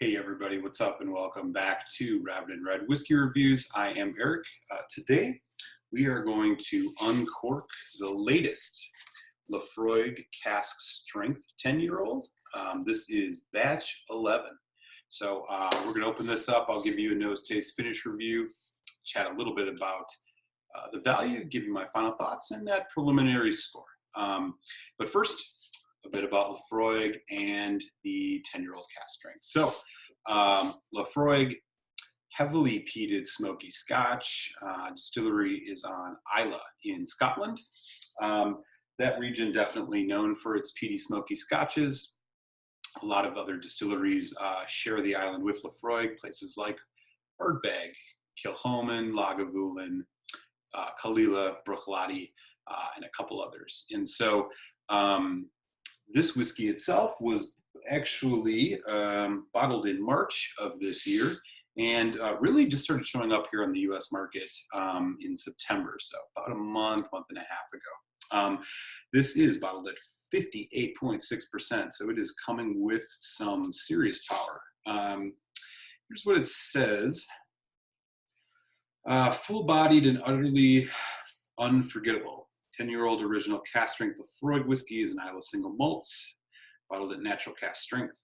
Hey everybody, what's up and welcome back to Rabbit and Red Whiskey Reviews. I am Eric. Today we are going to uncork the latest Laphroaig Cask Strength 10-year-old. This is batch 11. So we're going to open this up. I'll give you a nose taste finish review, chat a little bit about the value, give you my final thoughts and that preliminary score. But first, a bit about Laphroaig and the 10-year-old cask strength. So Laphroaig, heavily peated smoky Scotch. Distillery is on Islay in Scotland. That region definitely known for its peaty smoky Scotches. A lot of other distilleries share the island with Laphroaig, places like Ardbeg, Kilchoman, Lagavulin, Kalila, Bruichladdich, and a couple others. And so this whiskey itself was actually bottled in March of this year and really just started showing up here on the US market in September, so about a month and a half ago. This is bottled at 58.6%, so it is coming with some serious power. Here's what it says. Full-bodied and utterly unforgettable. 10-year-old original cask strength Laphroaig whiskey is an Islay single malt, bottled at natural cask strength.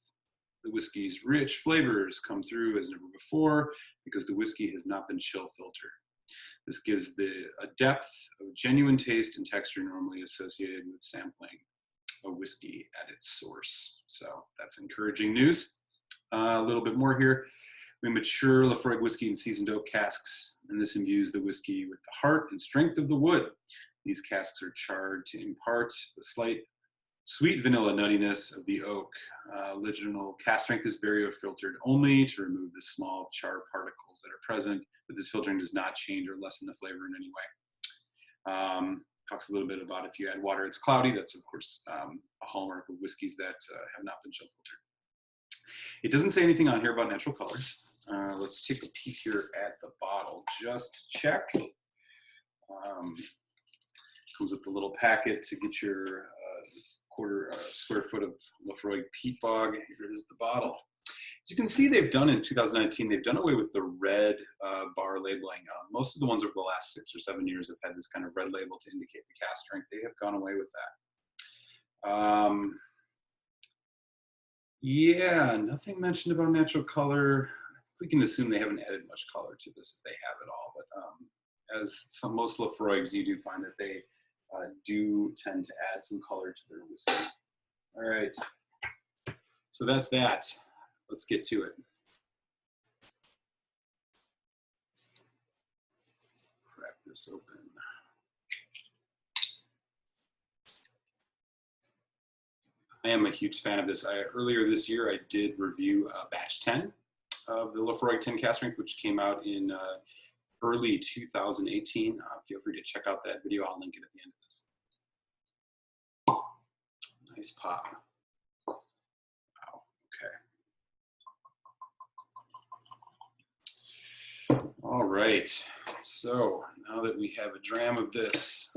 The whiskey's rich flavors come through as never before because the whiskey has not been chill filtered. This gives a depth of genuine taste and texture normally associated with sampling a whiskey at its source. So that's encouraging news. A little bit more here. We mature Laphroaig whiskey in seasoned oak casks, and this imbues the whiskey with the heart and strength of the wood. These casks are charred to impart the slight sweet vanilla nuttiness of the oak. Original cask strength is barrier filtered only to remove the small char particles that are present, but this filtering does not change or lessen the flavor in any way. Talks a little bit about if you add water, it's cloudy. That's, of course, a hallmark of whiskeys that have not been chill filtered. It doesn't say anything on here about natural colors. Let's take a peek here at the bottle just to check. Comes with the little packet to get your quarter square foot of Laphroaig peat bog. Here is the bottle. As you can see, they've done in 2019, they've done away with the red bar labeling. Most of the ones over the last 6 or 7 years have had this kind of red label to indicate the cask strength. They have gone away with that. Yeah, nothing mentioned about natural color. We can assume they haven't added much color to this if they have at all. But as most Laphroaigs, you do find that they do tend to add some color to their whiskey. All right, so that's that. Let's get to it. Crack this open. I am a huge fan of this. Earlier this year, I did review batch 10 of the Laphroaig 10 cask strength, which came out in early 2018. Feel free to check out that video. I'll link it at the end of this. Nice pop. Wow, okay. All right, so now that we have a dram of this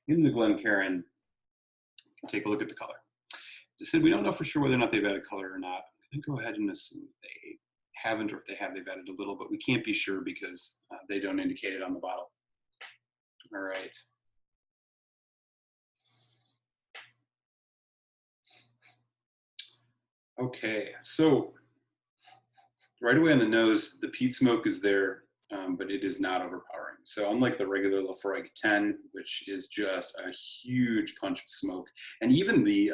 in the Glencairn, take a look at the color. As I said, we don't know for sure whether or not they've added color or not. I'm gonna go ahead and assume that they haven't, or if they have, they've added a little, but we can't be sure because they don't indicate it on the bottle. All right. Okay, so right away on the nose, the peat smoke is there, but it is not overpowering. So unlike the regular Laphroaig 10, which is just a huge punch of smoke, and even the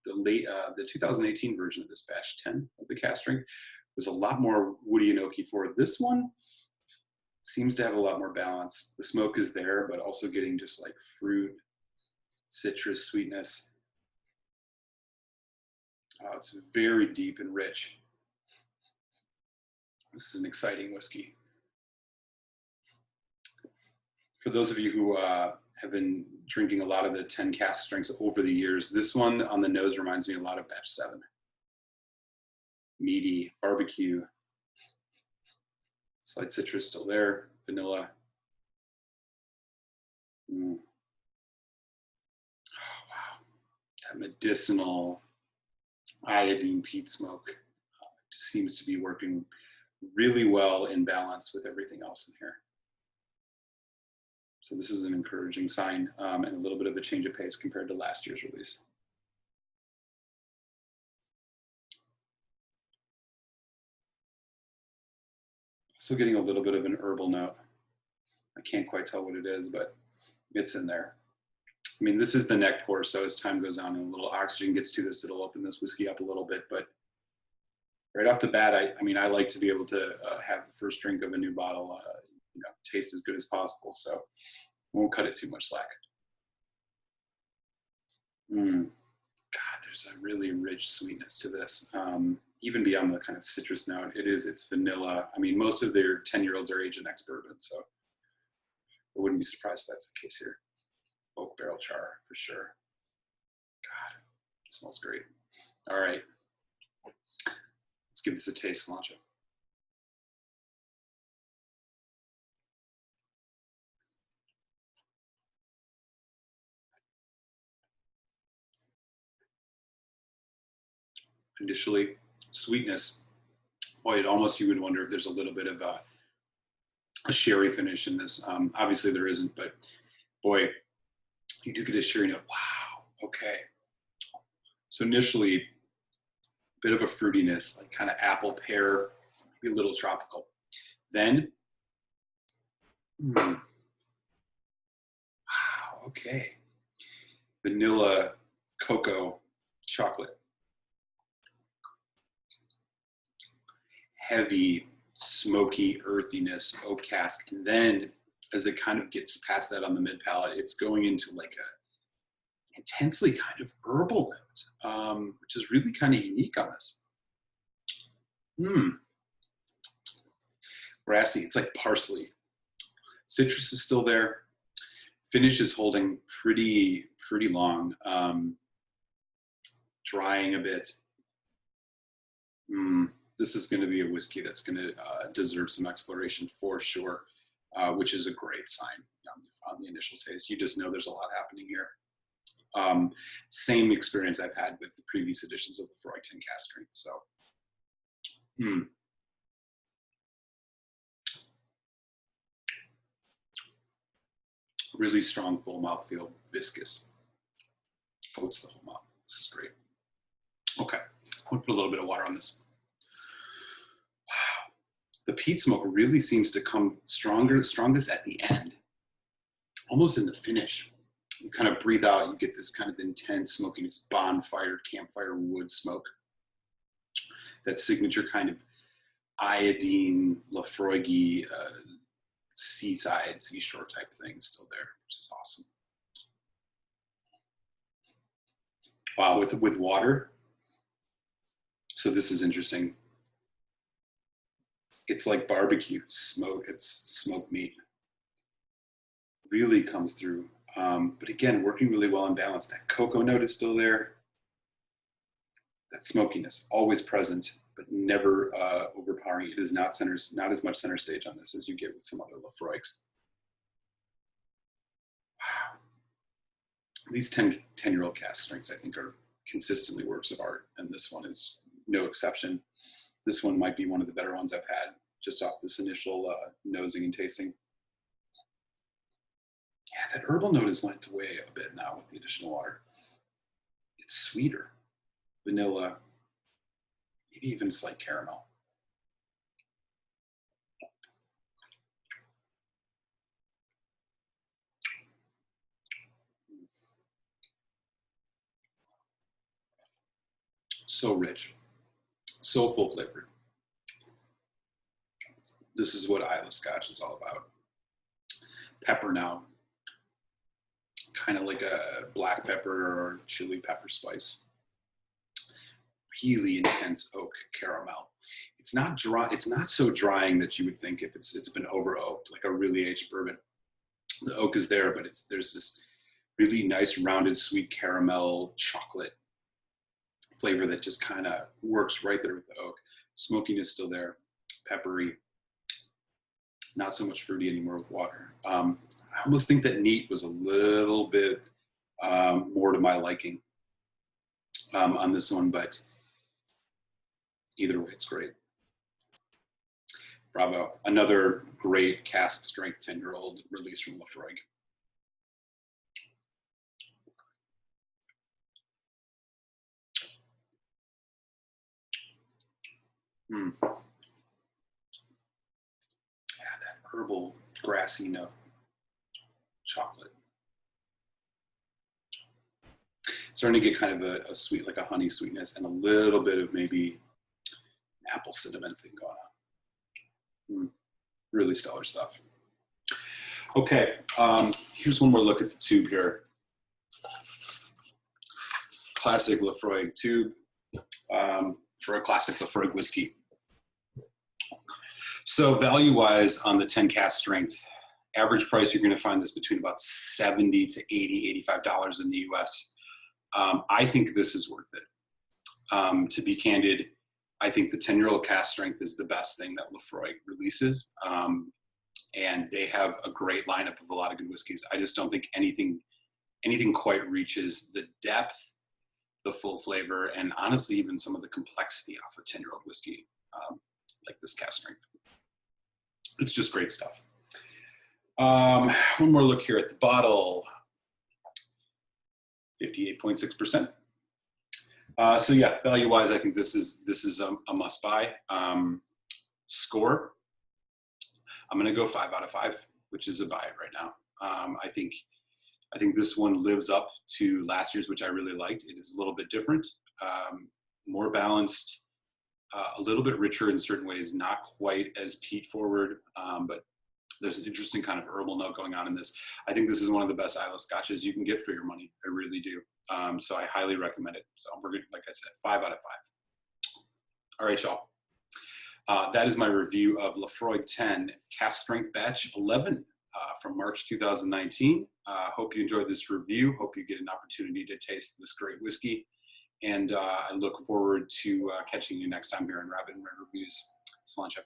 2018 version of this batch 10 of the cask strength was a lot more woody and oaky for it. This one seems to have a lot more balance. The smoke is there, but also getting just like fruit, citrus, sweetness. It's very deep and rich. This is an exciting whiskey. For those of you who have been drinking a lot of the 10 cask strengths over the years, this one on the nose reminds me a lot of batch 7. Meaty, barbecue, slight citrus still there, vanilla. Oh, wow, that medicinal iodine peat smoke. Just seems to be working really well in balance with everything else in here. So this is an encouraging sign, and a little bit of a change of pace compared to last year's release. Still getting a little bit of an herbal note. I can't quite tell what it is, but it's in there. I mean, this is the neck pour, so as time goes on and a little oxygen gets to this, it'll open this whiskey up a little bit. But right off the bat, I mean, I like to be able to have the first drink of a new bottle, you know, taste as good as possible. So won't cut it too much slack. God, there's a really rich sweetness to this. Even beyond the kind of citrus note, it's vanilla. I mean, most of their 10-year-olds are aged in ex-bourbon, so I wouldn't be surprised if that's the case here. Oak barrel char for sure. God, it smells great. All right, let's give this a taste, Cilantro. Initially, sweetness. Boy, you would wonder if there's a little bit of a sherry finish in this. Obviously there isn't, but boy, you do get a sherry note. Wow, okay. So initially, a bit of a fruitiness, like kind of apple, pear, maybe a little tropical. Then, wow, okay. Vanilla, cocoa, chocolate. Heavy, smoky earthiness, oak cask. And then as it kind of gets past that on the mid palate, it's going into like a intensely kind of herbal note, which is really kind of unique on this. Grassy, it's like parsley. Citrus is still there. Finish is holding pretty long, drying a bit. This is going to be a whiskey that's going to deserve some exploration for sure, which is a great sign on the initial taste. You just know there's a lot happening here. Same experience I've had with the previous editions of the Laphroaig 10 cask strength. So, really strong, full mouthfeel, viscous. Coats the whole mouth. This is great. Okay, I'm going to put a little bit of water on this. Wow, the peat smoke really seems to come strongest at the end, almost in the finish. You kind of breathe out, you get this kind of intense smokiness, bonfire, campfire wood smoke. That signature kind of iodine, Laphroaig-y, seaside, seashore type thing still there, which is awesome. Wow, with water. So this is interesting. It's like barbecue smoke. It's smoked meat. Really comes through. But again, working really well in balance. That cocoa note is still there. That smokiness, always present, but never overpowering. It is not as much center stage on this as you get with some other Laphroaigs. Wow. These 10-year-old cask strengths, I think, are consistently works of art, and this one is no exception. This one might be one of the better ones I've had just off this initial nosing and tasting. Yeah, that herbal note has went away a bit now with the additional water. It's sweeter. Vanilla, maybe even slight caramel. So rich, so full flavored. This is what Islay Scotch is all about. Pepper now, kind of like a black pepper or chili pepper spice. Really intense oak caramel. It's not dry. It's not so drying that you would think if it's been over oaked, like a really aged bourbon. The oak is there, but there's this really nice rounded sweet caramel chocolate flavor that just kind of works right there with the oak. Smokiness still there, peppery, not so much fruity anymore with water. I almost think that neat was a little bit more to my liking on this one, but Either way, it's great. Bravo. Another great cask strength 10-year-old release from Laphroaig. Yeah, that herbal, grassy note. Chocolate. Starting to get kind of a sweet, like a honey sweetness, and a little bit of maybe apple cinnamon thing going on. Really stellar stuff. Okay, here's one more look at the tube here. Classic Laphroaig tube for a classic Laphroaig whiskey. So value-wise on the 10 cask strength, average price, you're gonna find this between about $70 to $80, $85 in the US. I think this is worth it. To be candid, I think the 10-year-old cask strength is the best thing that Laphroaig releases. And they have a great lineup of a lot of good whiskeys. I just don't think anything quite reaches the depth, the full flavor, and honestly, even some of the complexity off a 10-year-old whiskey, like this cask strength. It's just great stuff. One more look here at the bottle. 58.6%. So yeah, value-wise, I think this is a must-buy. Score, I'm gonna go 5 out of 5, which is a buy right now. I think this one lives up to last year's, which I really liked. It is a little bit different, more balanced, a little bit richer in certain ways, not quite as peat forward, but there's an interesting kind of herbal note going on in this. I think this is one of the best Islay scotches you can get for your money. I really do. So I highly recommend it. So we're gonna, like I said, 5 out of 5. All right, y'all. That is my review of Laphroaig 10 Cask Strength Batch 11 from March 2019. Hope you enjoyed this review. Hope you get an opportunity to taste this great whiskey. And I look forward to catching you next time here on Rabbit and Red Reviews. Cilantro.